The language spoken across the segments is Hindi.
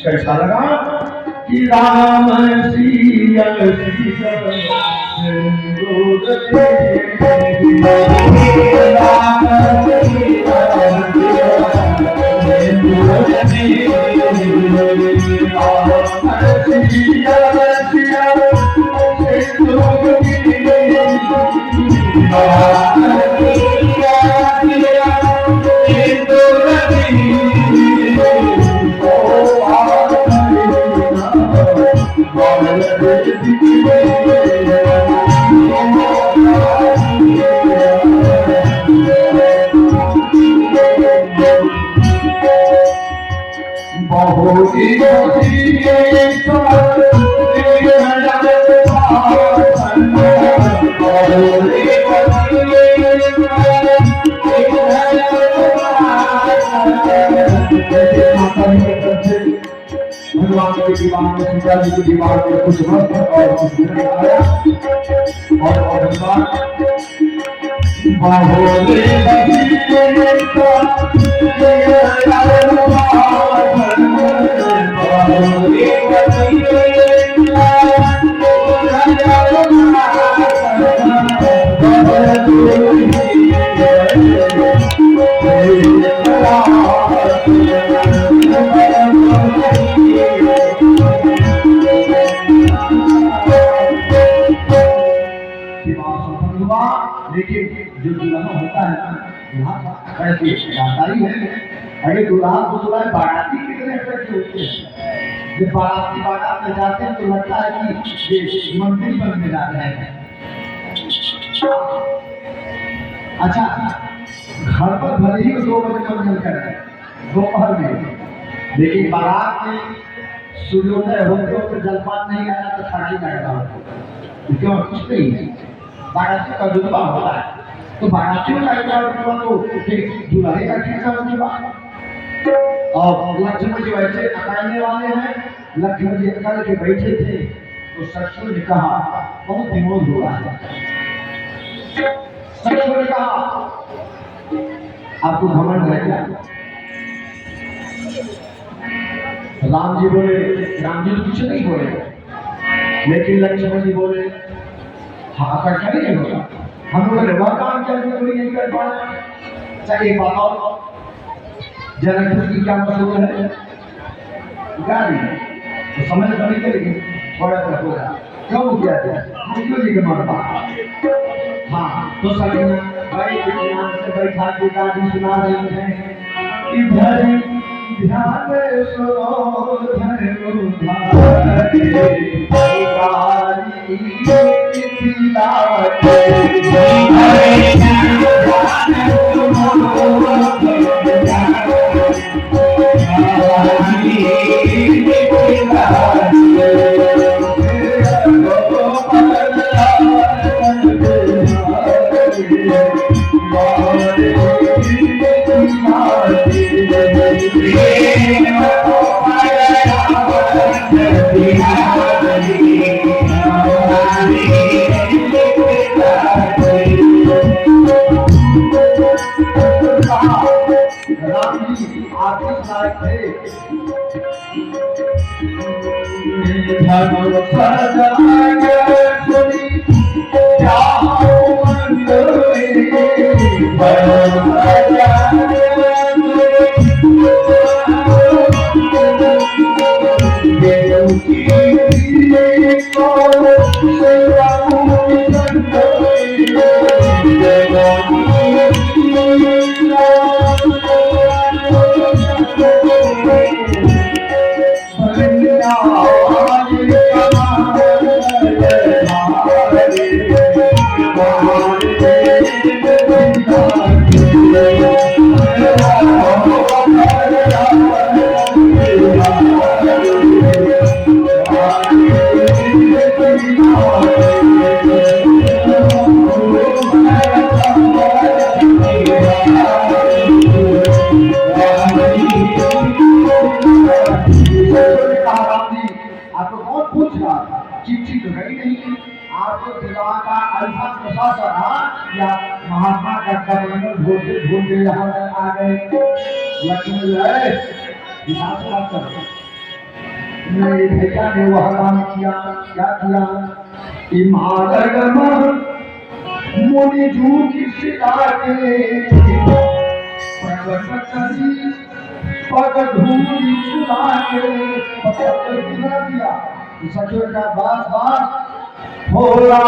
कैसा लगा कि राम सिया सिया सिंदूर भगवान के दीवान में सीता जी के दीवान में कुछ मस्त और कुछ नहीं आया और भगवान बाहोले लेकिन जो दुल्हा होता है ना दुल्हा कैसे जानकारी है। अरे दुल्हा को दुल्हा बाराती कितने अट्रैक्टिव होते हैं। जब बाराती बारात में जाते हैं तो लगता है कि ये मंदिर बनने जा रहे हैं। अच्छा घर पर भले ही 2 बजे मंदिर करें दोपहर में, लेकिन बारात में सूर्योदय होते होते जलपान नहीं आया तो खाली लगता है। क्यों कुछ नहीं बाराती का जुलवा होता है तो बारातियों का जुलवा तो दुल्हे का ठीक है जुलवा। और लक्ष्मण जी वैसे अकालने वाले हैं। लक्ष्मण जी अकल के बैठे थे तो ससुर ने कहा बहुत विनोद हो रहा है। ससुर ने कहा आपको घमंड है क्या? राम जी बोले राम जी कुछ नहीं बोले, लेकिन लक्ष्मण जी बोले हाँ कैसा ही नहीं होगा। हम लोग ने वह काम क्या कोई नहीं कर पाए। चाहिए बताओ जनकपुर की क्या मशहूर है गाड़ी तो समझ नहीं करेगी थोड़ा सा होगा क्यों किया था मुझे जी के मरता। हाँ तो सकीना बड़ी ध्यान से बैठा के गाड़ी सुना रहे हैं इधर ध्यान सुनो महात्मा का कमंडल ढूंढ यहाँ आ गए। लक्ष्मण जो है बात करो मेरे भैया ने वह काम किया, क्या किया? इमारत मुनि जू की सिला के प्रकट करी पग धूली चुरा के पकड़ किया दिया। सचो का बास बास हो रहा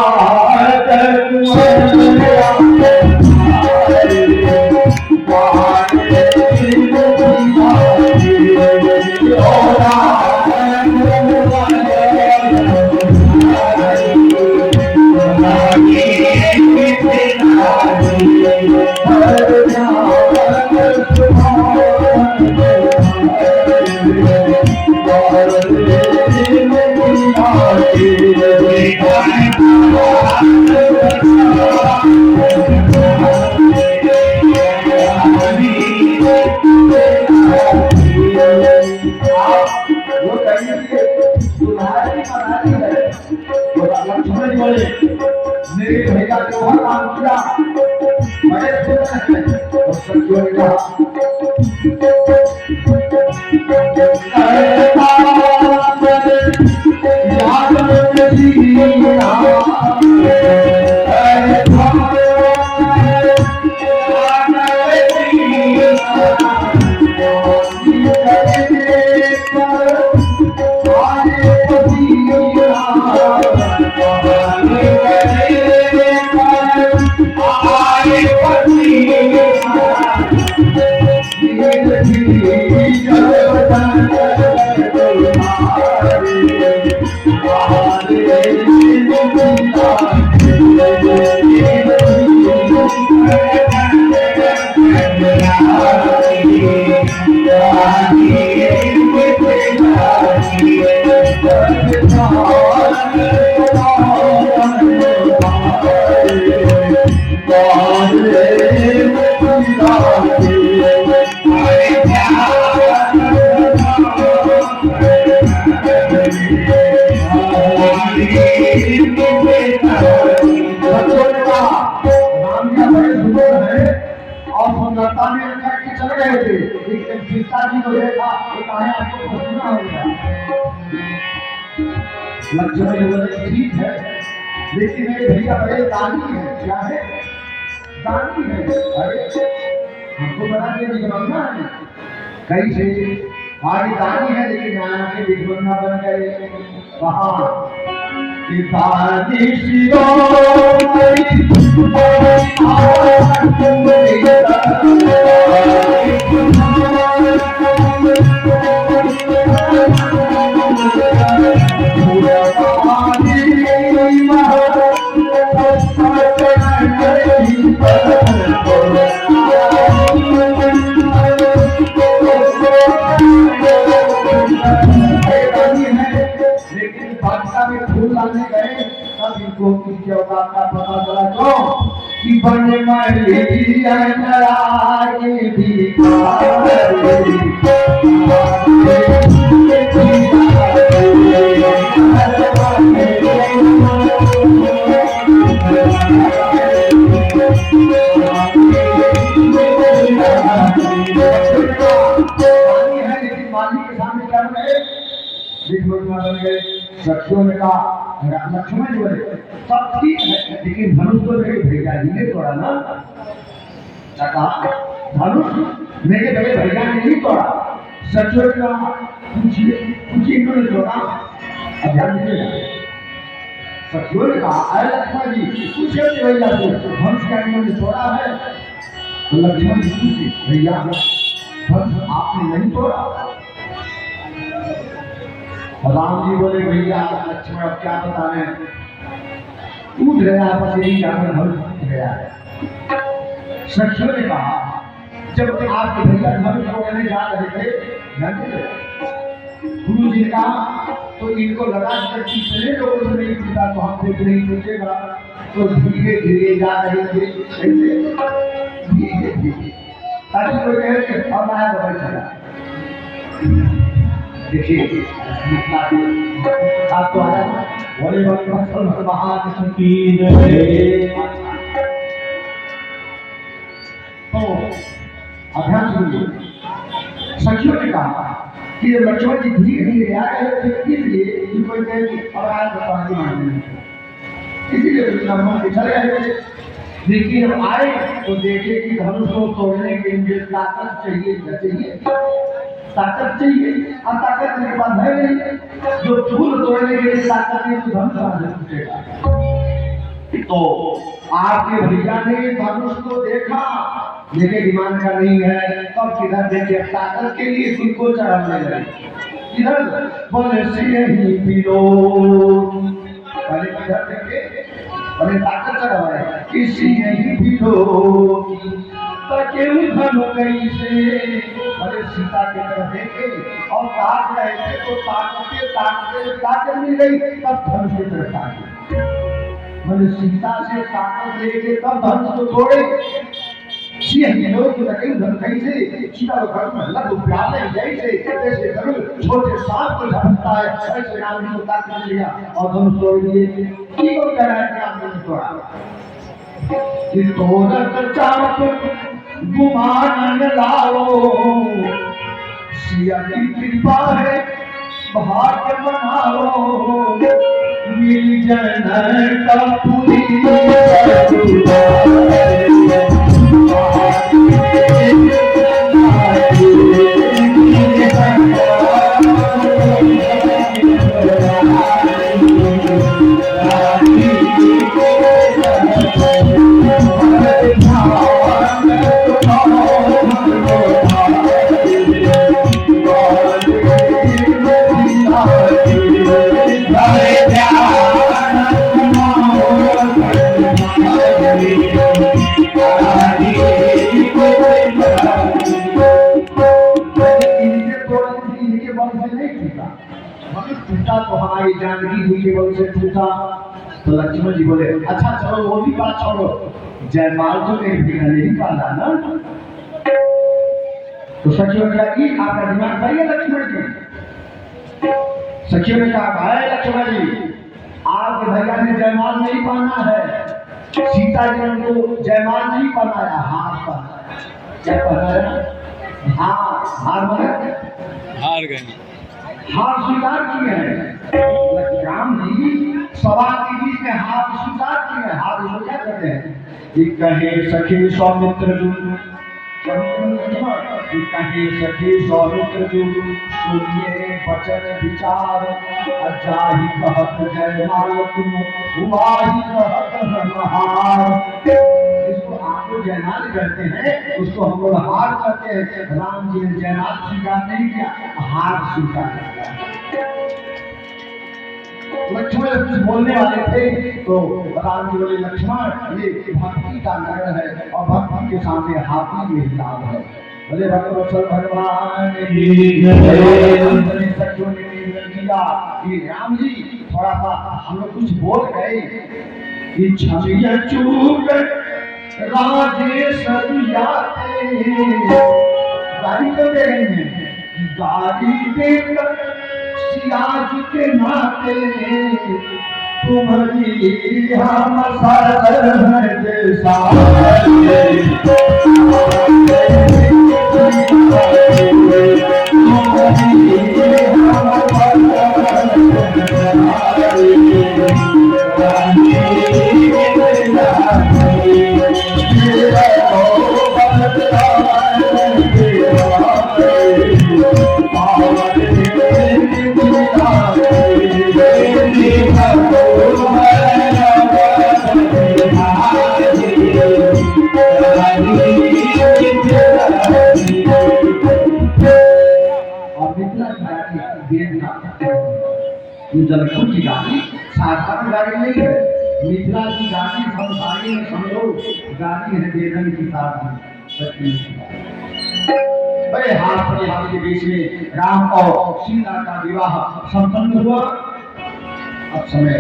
मेरे भैया जो हर काम किया बड़े और सत्यों ने कहा पिताजी को देखा तो कहा आपको फंसना होगा। लक्ष्मण जी बोले ठीक है, लेकिन मेरे भैया बड़े दानी है। क्या है? दानी है। अरे हमको बना के बिगड़ना है कैसे? हमारी दानी है लेकिन यहाँ के बिगड़ना बन गए। कहा का पता चला क्यों कि बने महली लक्ष्मण ने कहा लक्ष्मण जी बोले सब ठीक है, लेकिन धनुष तो मेरे भैया जी ने तोड़ा ना। धनुष मेरे बड़े भैया ने नहीं तोड़ा। सचो का पूछिए क्यों तोड़ा? अध्यान दीजिएगा। सचो ने कहा अरे लक्ष्मण जी पूछे भैया से धनुष क्या इन्होंने तोड़ा है? तो लक्ष्मण जी पूछे भैया धनुष आपने नहीं तोड़ा? राम जी बोले भैया लक्ष्मण अब क्या बताने, टूट गया पसीरी जाकर धनुष टूट गया है। सखियों ने कहा जब आपके भैया धनुष को लेने जा रहे थे गुरु जी ने कहा तो इनको लगा कि पिछले लोगों से नहीं टूटा तो हम देख नहीं टूटेगा, तो धीरे धीरे जा रहे थे धीरे धीरे ताकि कोई कहे अब आया तो चला। देखिए आप तो आया बोले महाकृष्ण की तो अभ्यास हुई। सखियों ने कहा कि लक्ष्मण जी धीरे धीरे आ रहे थे देगी और आज तो पानी मांगने इसीलिए दुश्मन पिछड़ गए। लेकिन जब आए तो देखे कि धनुष को तोड़ने के लिए ताकत चाहिए, ताकत चाहिए और ताकत मेरे पास है नहीं। जो फूल तोड़ने के लिए ताकत नहीं तो धनुष कहाँ से टूटेगा। तो आपके भैया ने धनुष को देखा लेकिन ईमान का नहीं है, तब किधर देखे ताकत के लिए खुद को चढ़ाने लगे। किधर बोले सिंह पिलो, पहले किधर देखे बोले ताकत चढ़ाए किसी नहीं पिलो केहू धन गई से बोले सीता की तरफ देखे और ताक रहे थे तो ताकत मिल गई तब धन से तरफ ताके बोले सीता से ताकत लेके तब धन को तोड़े। कैसे सीता घर में लग प्याले जैसे कैसे करूं छोटे सांप को झपकता है ऐसे राम जी को ताकत लिया और धनुष तोड़ दिए। की को कह रहा है कि राम जी ने तोड़ा कि तोड़त चाप गुमान लाओ सिया की कृपा है भाग्य बनाओ मिल जन का पूरी टूटा तो हमारी जानकी जी के बल से टूटा। तो लक्ष्मण जी बोले अच्छा चलो वो भी बात छोड़ो, जयमाल तो मेरे बिना नहीं पाला ना। तो सखियों ने कहा कि आपका दिमाग सही है लक्ष्मण जी। सखियों ने कहा भाई लक्ष्मण जी आपके भैया ने जयमाल नहीं पाना है, सीता जी ने उनको जयमाल नहीं पहनाया, हार पहनाया। क्या पहनाया? हार गए, हार स्वीकार किए हैं। राम जी सभा के बीच में हार स्वीकार किए हैं। हार उसको क्या कहते हैं? कहे सखी सौमित्र कहे सखी सौमित्र सुनिए वचन विचार जाहि कहत जयमाल तुम हुआहि कहत हार। इसको आप लोग जयमाल करते हैं, उसको हम लोग हार करते हैं। राम जी ने जयमाल स्वीकार नहीं किया, हार स्वीकार किया। लक्ष्मण कुछ बोलने वाले थे तो राम जी बोले लक्ष्मण ये भक्ति का नगर है और भक्ति के सामने हाथी में हिलाव है। बोले भगवत्सल भगवान कि राम जी थोड़ा सा हम लोग कुछ बोल गए कि छमिया चूक राजेश गाड़ी तो दे रहे हैं, गाड़ी देकर सियाज के नाते तुम्हारी हम सरहद जनकों की गाड़ी साधारण गाड़ी नहीं है, मिथिला की गाड़ी संसारी में समझो गाड़ी है वेदन की साथ बड़े हाथ परिहार के बीच में राम और सीता का विवाह संपन्न हुआ। अब समय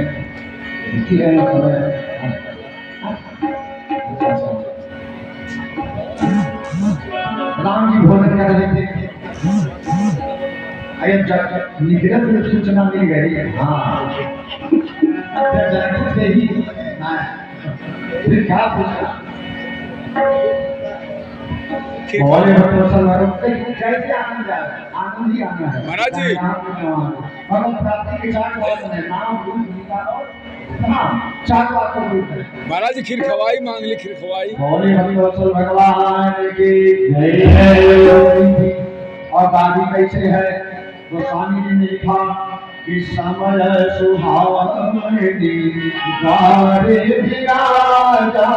राम जी भोजन कर रहे थे, निगरत में सूचना मिल गई। हाँ से ही फिर क्या पूछा खीर बोले खवा जैसे आनंद है, आनंद ही आना है महाराज जी। भगवत प्राप्ति के चार बात है, नाम रूप गीता और नाम, चार बातों को रूप है। महाराज जी खीर खवाई, मांग ली खीर खवाई। बोले भक्तवत्सल भगवान की जय। और दादी कैसे है, गोस्वामी जी ने लिखा कि समल सुहावनी द्वारे विराजा